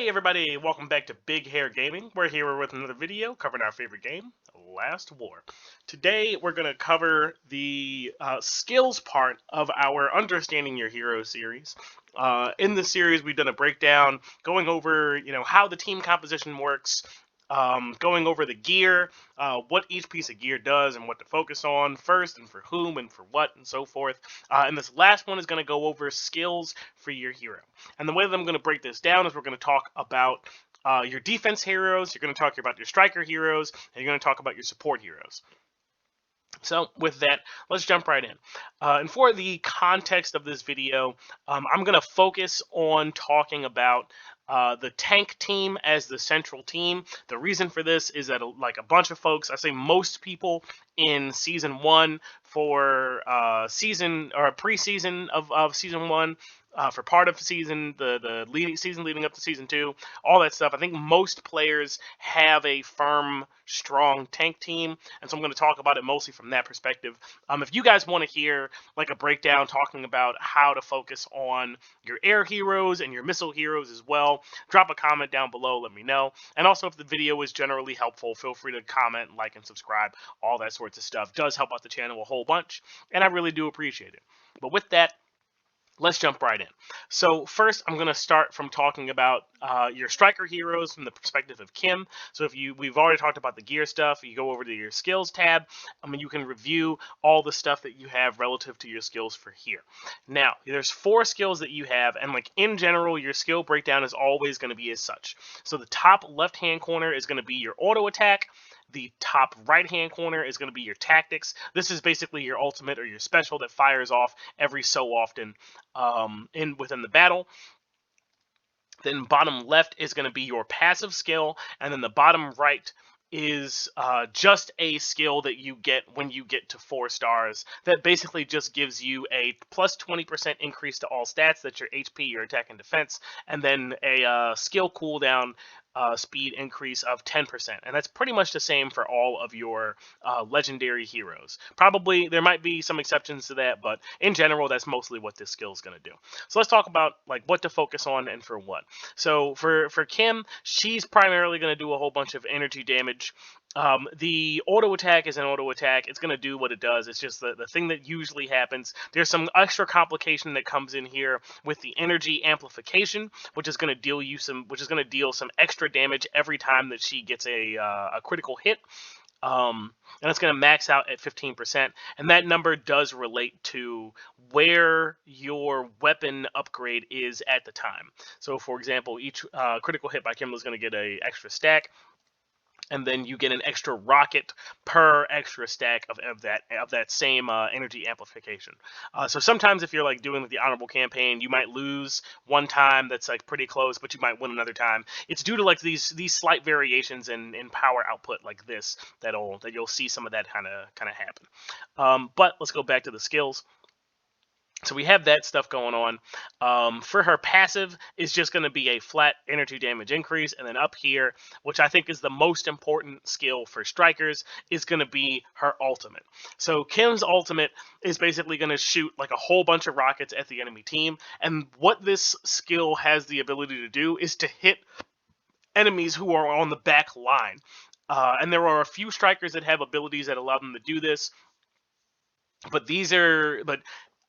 Hey everybody, welcome back to Big Hair Gaming. We're here with another video covering our favorite game, Last War. Today we're going to cover the skills part of our Understanding Your Hero series. In this series we've done a breakdown going over how the team composition works, going over the gear, what each piece of gear does and what to focus on first and for whom and for what and so forth. And this last one is going to go over skills for your hero. And the way that I'm going to break this down is we're going to talk about your defense heroes, you're going to talk about your striker heroes, and you're going to talk about your support heroes. So with that, let's jump right in. And for the context of this video, I'm going to focus on talking about the tank team as the central team. The reason for this is that like a bunch of folks, I say most people in season one for season or preseason of season one, for part of the leading season leading up to season two, all that stuff. I think most players have a firm, strong tank team, and so I'm going to talk about it mostly from that perspective. If you guys want to hear like a breakdown talking about how to focus on your air heroes and your missile heroes as well, drop a comment down below, let me know. And also, if the video is generally helpful, feel free to comment, like, and subscribe. All that sorts of stuff does help out the channel a whole bunch, and I really do appreciate it. But with that, let's jump right in. So first, I'm going to start from talking about your striker heroes from the perspective of Kim. So we've already talked about the gear stuff. You go over to your skills tab. You can review all the stuff that you have relative to your skills for here. Now, there's 4 skills that you have, and like in general, your skill breakdown is always going to be as such. So the top left-hand corner is going to be your auto attack. The top right-hand corner is going to be your tactics. This is basically your ultimate or your special that fires off every so often within the battle. Then bottom left is going to be your passive skill, and then the bottom right is just a skill that you get when you get to 4 stars that basically just gives you a plus 20% increase to all stats. That's your HP, your attack and defense, and then a skill cooldown speed increase of 10%. And that's pretty much the same for all of your legendary heroes. Probably there might be some exceptions to that, but in general, that's mostly what this skill is going to do. So let's talk about like what to focus on and for what. So for Kim, she's primarily going to do a whole bunch of energy damage. The auto attack is an auto attack. It's going to do what it does. It's just the thing that usually happens. There's some extra complication that comes in here with the energy amplification, which is going to deal some extra damage every time that she gets a critical hit. And it's going to max out at 15%, and that number does relate to where your weapon upgrade is at the time. So, for example, each critical hit by Kimberly is going to get an extra stack, and then you get an extra rocket per extra stack of that same energy amplification. So sometimes if you're like doing the honorable campaign, you might lose one time that's like pretty close, but you might win another time. It's due to like these slight variations in power output like this that you'll see some of that kind of happen. But let's go back to the skills. So we have that stuff going on. For her passive is just going to be a flat energy damage increase. And then up here, which I think is the most important skill for strikers, is going to be her ultimate. So Kim's ultimate is basically going to shoot like a whole bunch of rockets at the enemy team. And what this skill has the ability to do is to hit enemies who are on the back line. And there are a few strikers that have abilities that allow them to do this. But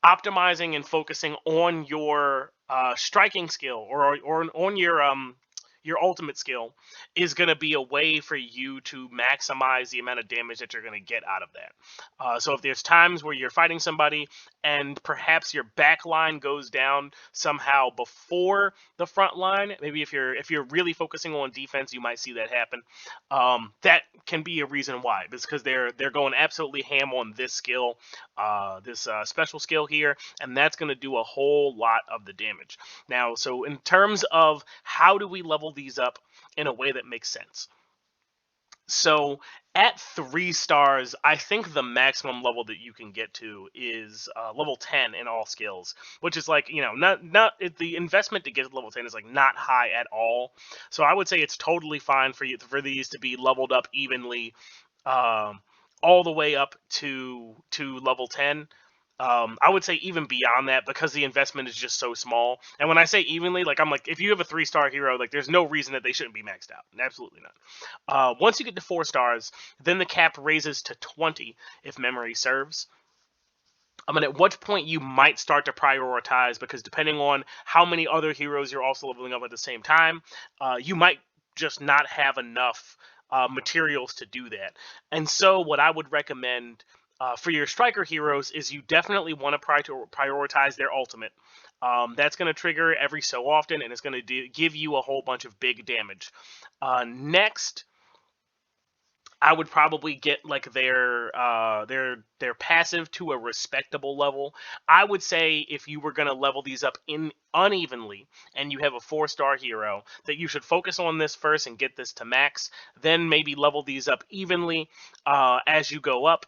optimizing and focusing on your striking skill or on your ultimate skill is going to be a way for you to maximize the amount of damage that you're going to get out of that. So if there's times where you're fighting somebody and perhaps your back line goes down somehow before the front line, maybe if you're really focusing on defense, you might see that happen. That can be a reason why, because they're going absolutely ham on this skill, this special skill here, and that's going to do a whole lot of the damage. Now, so in terms of how do we level these up in a way that makes sense? So at 3 stars, I think the maximum level that you can get to is level 10 in all skills, which is like, not the investment to get to level 10 is like not high at all. So I would say it's totally fine for these to be leveled up evenly all the way up to level 10. I would say even beyond that, because the investment is just so small. And when I say evenly, like I'm like, if you have a 3-star hero, like there's no reason that they shouldn't be maxed out. Absolutely not. Once you get to 4 stars, then the cap raises to 20 if memory serves. At what point you might start to prioritize, because depending on how many other heroes you're also leveling up at the same time, you might just not have enough materials to do that. And so, what I would recommend for your striker heroes is you definitely want to prioritize their ultimate. That's going to trigger every so often, and it's going to give you a whole bunch of big damage. Next, I would probably get like their passive to a respectable level. I would say if you were gonna level these up in unevenly and you have a 4-star hero, that you should focus on this first and get this to max, then maybe level these up evenly as you go up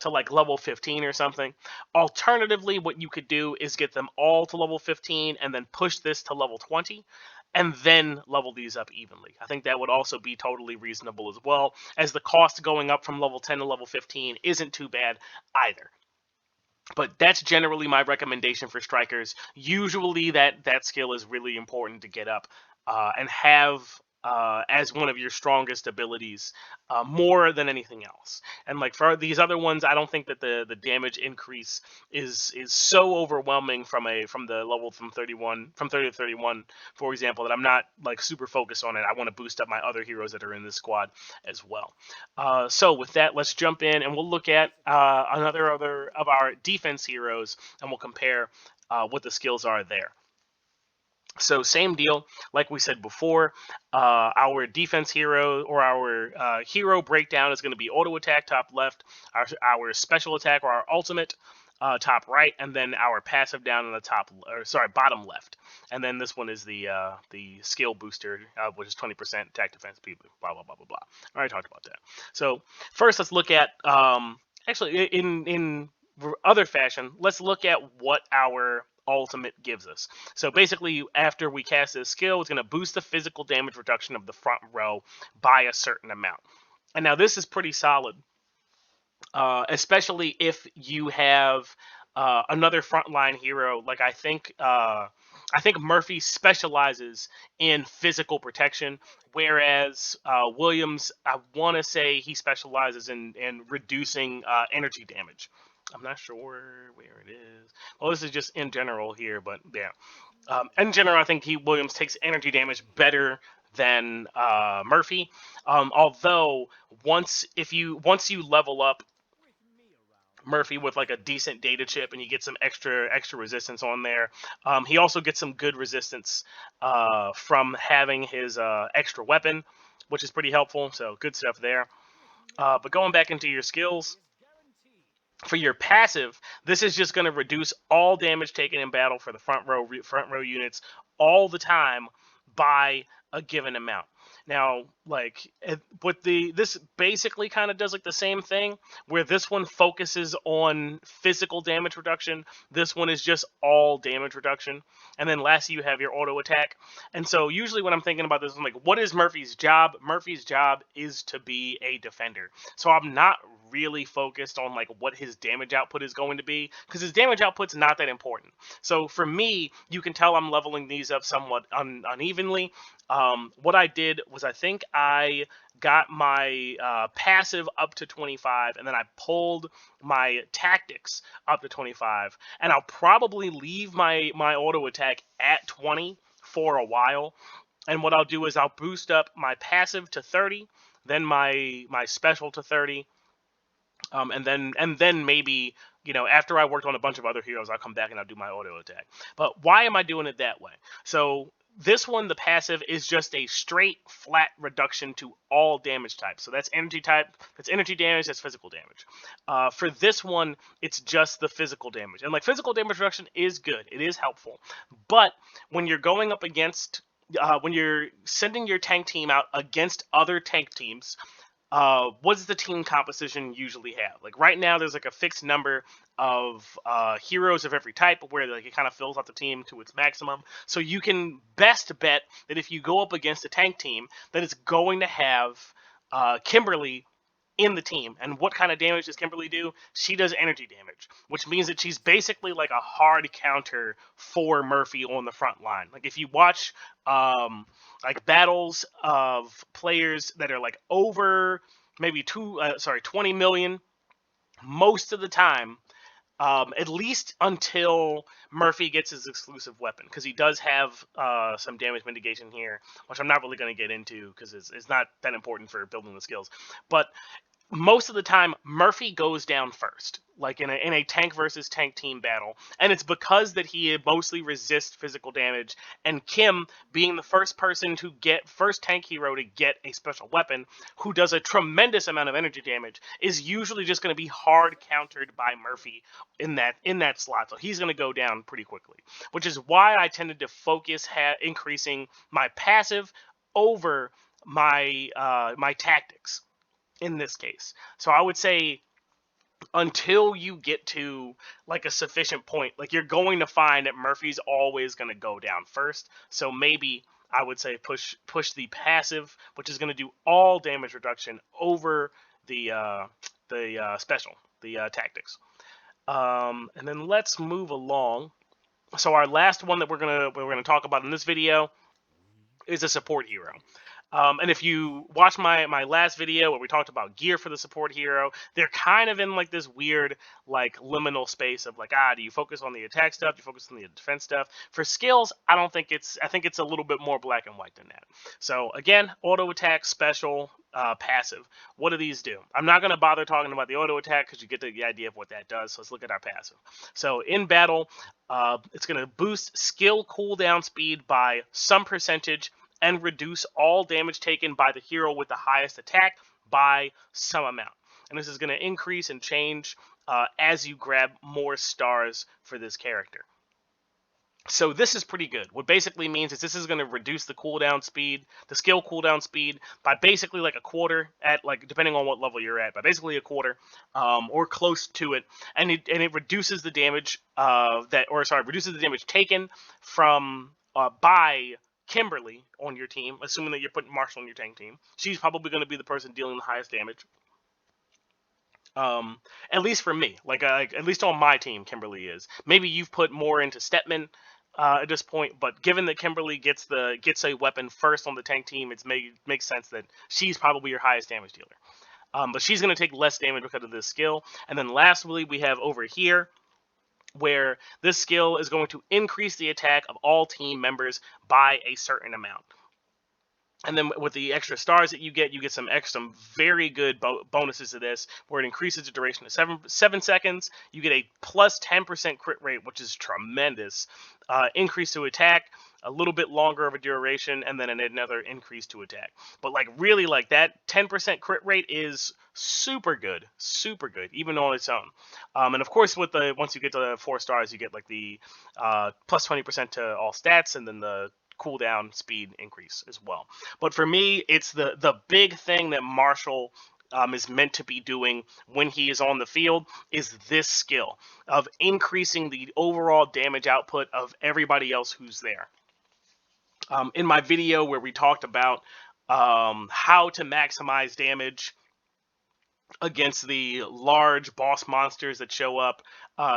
to like level 15 or something. Alternatively, what you could do is get them all to level 15 and then push this to level 20 and then level these up evenly. I think that would also be totally reasonable as well, as the cost going up from level 10 to level 15 isn't too bad either. But that's generally my recommendation for strikers. Usually that skill is really important to get up and have as one of your strongest abilities more than anything else. And like for these other ones, I don't think that the damage increase is so overwhelming from the level from 30 to 31, for example, that I'm not like super focused on it. I want to boost up my other heroes that are in this squad as well. So with that, let's jump in and we'll look at another other of our defense heroes, and we'll compare what the skills are there. So same deal, like we said before, our defense hero or our hero breakdown is going to be auto attack top left, our special attack or our ultimate top right, and then our passive down in the bottom left. And then this one is the skill booster, which is 20% attack defense, blah blah blah blah blah. I already talked about that. So first, let's look at actually in other fashion. Let's look at what our ultimate gives us. So basically, after we cast this skill, it's going to boost the physical damage reduction of the front row by a certain amount. And now this is pretty solid, especially if you have another frontline hero. Like I think Murphy specializes in physical protection, whereas Williams, I want to say he specializes in reducing energy damage. I'm not sure where it is. Well, this is just in general here, but yeah. In general, I think Williams takes energy damage better than Murphy. Although once you level up Murphy with like a decent data chip and you get some extra resistance on there, he also gets some good resistance from having his extra weapon, which is pretty helpful. So good stuff there. But going back into your skills. For your passive, this is just going to reduce all damage taken in battle for the front row units all the time by a given amount. Now, like this basically kind of does like the same thing, where this one focuses on physical damage reduction. This one is just all damage reduction. And then lastly, you have your auto attack. And so usually when I'm thinking about this, I'm like, what is Murphy's job? Murphy's job is to be a defender. So I'm not really focused on like what his damage output is going to be, because his damage output's not that important. So for me, you can tell I'm leveling these up somewhat unevenly. What I did was I think I got my passive up to 25, and then I pulled my tactics up to 25, and I'll probably leave my auto attack at 20 for a while. And what I'll do is I'll boost up my passive to 30, then my special to 30, and then maybe, after I worked on a bunch of other heroes, I'll come back and I'll do my auto attack. But why am I doing it that way? So this one, the passive, is just a straight flat reduction to all damage types. So that's energy type, that's energy damage, that's physical damage. For this one, it's just the physical damage. And like physical damage reduction is good, it is helpful. But when you're going up against, when you're sending your tank team out against other tank teams, what does the team composition usually have? Like right now, there's like a fixed number of heroes of every type, where like it kind of fills out the team to its maximum. So you can best bet that if you go up against a tank team, that it's going to have Kimberly in the team. And what kind of damage does Kimberly do? She does energy damage, which means that she's basically like a hard counter for Murphy on the front line. Like if you watch like battles of players that are like over maybe 20 million, most of the time, at least until Murphy gets his exclusive weapon, because he does have some damage mitigation here, which I'm not really going to get into because it's not that important for building the skills. But most of the time, Murphy goes down first, like in a tank versus tank team battle, and it's because that he mostly resists physical damage, and Kim, being the first tank hero to get a special weapon, who does a tremendous amount of energy damage, is usually just going to be hard countered by Murphy in that slot, so he's going to go down pretty quickly, which is why I tended to focus increasing my passive over my tactics in this case. So I would say until you get to like a sufficient point, like you're going to find that Murphy's always going to go down first. So maybe I would say push the passive, which is going to do all damage reduction over the special, the tactics. And then let's move along. So our last one that we're gonna talk about in this video is a support hero. And if you watch my last video where we talked about gear for the support hero, they're kind of in like this weird like liminal space of like, do you focus on the attack stuff? Do you focus on the defense stuff? For skills, I think it's a little bit more black and white than that. So again, auto attack, special, passive. What do these do? I'm not going to bother talking about the auto attack because you get the idea of what that does. So let's look at our passive. So in battle, it's going to boost skill cooldown speed by some percentage and reduce all damage taken by the hero with the highest attack by some amount. And this is going to increase and change as you grab more stars for this character. So this is pretty good. What basically means is this is going to reduce the cooldown speed, the skill cooldown speed, by basically like a quarter, at like depending on what level you're at, by basically a quarter or close to it, and it reduces the damage reduces the damage taken from by Kimberly on your team, assuming that you're putting Marshall on your tank team. She's probably going to be the person dealing the highest damage. At least for me, like at least on my team, Kimberly is. Maybe you've put more into Stepman at this point, but given that Kimberly gets a weapon first on the tank team, it makes sense that she's probably your highest damage dealer. But she's going to take less damage because of this skill. And then lastly, we have over here, where this skill is going to increase the attack of all team members by a certain amount. And then with the extra stars that you get some very good bonuses to this, where it increases the duration to 7 seconds. You get a plus 10% crit rate, which is tremendous. Increase to attack, a little bit longer of a duration, and then another increase to attack. But like really, like that 10% crit rate is super good, even on its own. And of course, once you get to 4 stars, you get like the plus 20% to all stats, and then the cooldown speed increase as well. But for me, it's the big thing that Marshall is meant to be doing when he is on the field is this skill of increasing the overall damage output of everybody else who's there. In my video where we talked about how to maximize damage against the large boss monsters that show up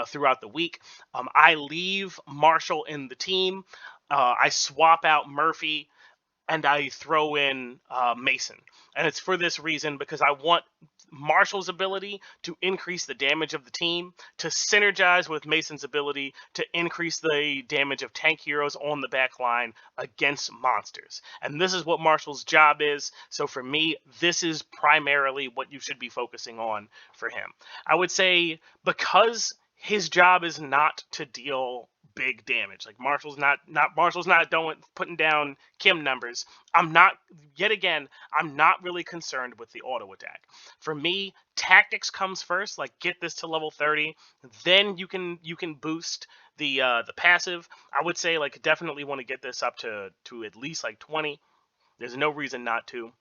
throughout the week, I leave Marshall in the team. I swap out Murphy and I throw in Mason. And it's for this reason, because I want Marshall's ability to increase the damage of the team to synergize with Mason's ability to increase the damage of tank heroes on the back line against monsters. And this is what Marshall's job is. So for me, this is primarily what you should be focusing on for him. I would say because his job is not to deal big damage. Like Marshall's not putting down Kim numbers. I'm not really concerned with the auto attack. For me, tactics comes first. Like get this to level 30, then you can boost the passive. I would say like definitely want to get this up to at least like 20. There's no reason not to.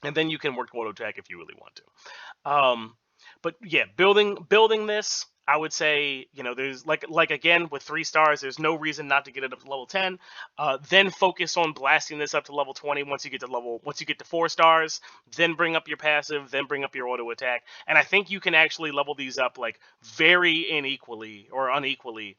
And then you can work auto attack if you really want to. But yeah, building this I would say, there's like again with 3 stars, there's no reason not to get it up to level 10. Then focus on blasting this up to level 20 once you get to 4 stars. Then bring up your passive, then bring up your auto attack, and I think you can actually level these up like very unequally or unequally,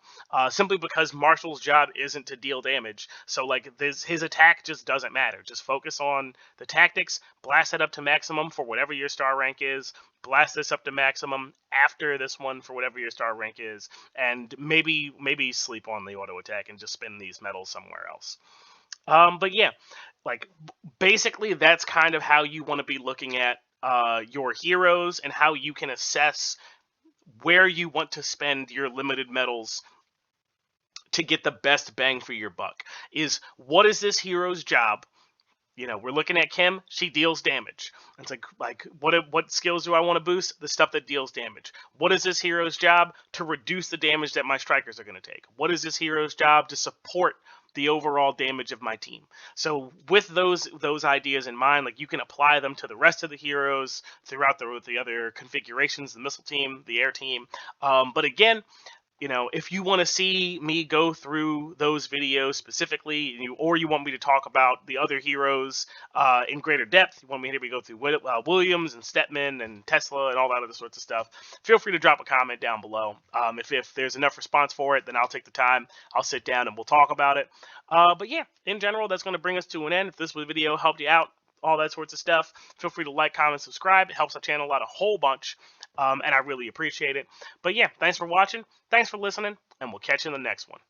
simply because Marshall's job isn't to deal damage. So like his attack just doesn't matter. Just focus on the tactics, blast it up to maximum for whatever your star rank is, blast this up to maximum after this one for whatever your star rank is, and maybe sleep on the auto attack and just spend these medals somewhere else. But yeah, like basically that's kind of how you want to be looking at your heroes and how you can assess where you want to spend your limited medals to get the best bang for your buck. Is what is this hero's job? We're looking at Kim. She deals damage. It's like what skills do I want to boost? The stuff that deals damage. What is this hero's job? To reduce the damage that my strikers are going to take. What is this hero's job? To support the overall damage of my team. So with those ideas in mind, like you can apply them to the rest of the heroes throughout the other configurations, the missile team, the air team. But again, if you want to see me go through those videos specifically, or you want me to talk about the other heroes in greater depth, you want me to go through Williams and Stetman and Tesla and all that other sorts of stuff, feel free to drop a comment down below. If there's enough response for it, then I'll take the time. I'll sit down and we'll talk about it. But yeah, in general, that's going to bring us to an end. If this video helped you out, all that sorts of stuff, feel free to like, comment, subscribe. It helps our channel out a whole bunch, and I really appreciate it. But yeah, thanks for watching, thanks for listening, and we'll catch you in the next one.